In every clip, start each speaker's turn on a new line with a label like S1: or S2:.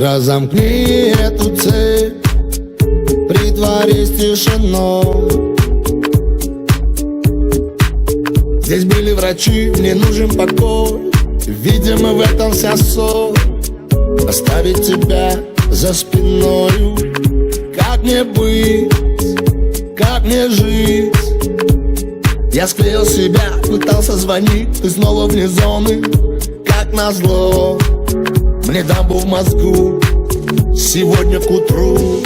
S1: Разомкни эту цепь, притворись тишиной. Здесь были врачи, мне нужен покой. Видимо, в этом вся соль. Оставить тебя за спиною. Как мне быть, как мне жить? Я склеил себя, пытался звонить, ты снова вне зоны. Как назло, мне дамбу в мозгу. Сегодня к утру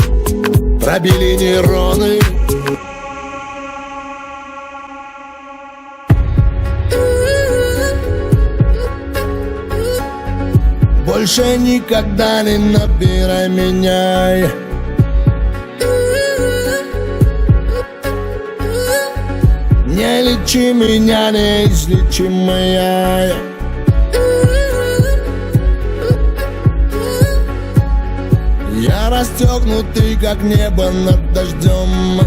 S1: пробили нейроны. Больше никогда не набирай меня. Не лечи меня, неизлечимая. Я расстегнутый, как небо над дождем.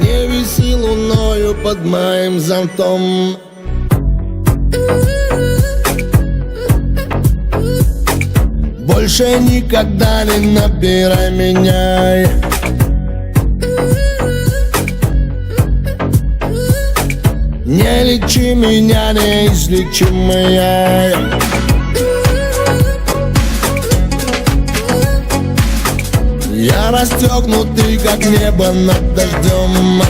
S1: Не виси луною под моим зонтом. Больше никогда не набирай меня. Не лечи меня, неизлечимая. Я расстегнутый, как небо над дождем.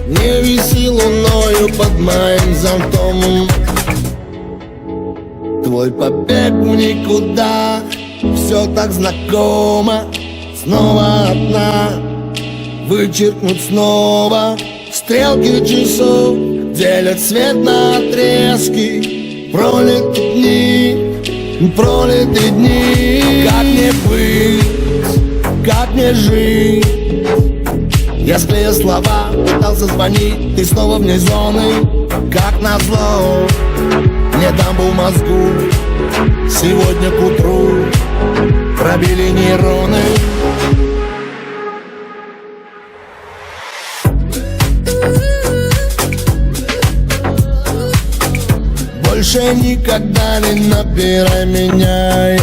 S1: Не виси луною под моим зонтом. Твой побег в никуда, все так знакомо. Снова одна, вычеркнуть снова. Стрелки часов делят свет на отрезки. Пролеты дни, пролеты дни. Как мне быть, как мне жить? Я склеил слова, пытался звонить, ты снова вне зоны. Как назло, мне дамбу в мозгу. Сегодня к утру пробили нейроны. Больше никогда не набирай меня.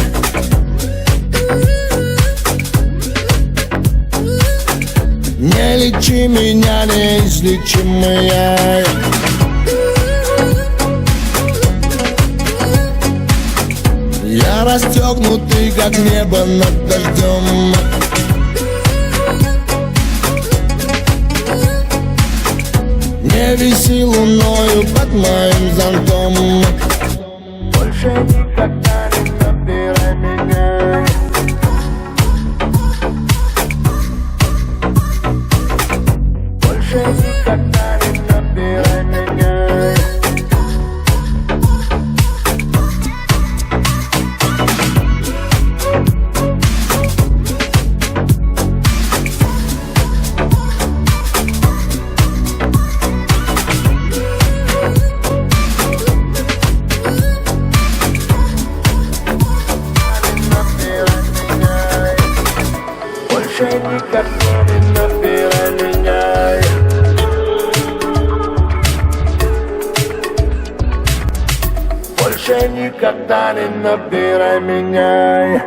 S1: Не лечи меня, неизлечимая. Я расстегнутый, как небо над дождем. Не виси луною под моим зонтом. Больше никогда не набирай меня. Больше никогда не набирай меня. Больше никогда не набирай меня. Больше никогда не набирай меня.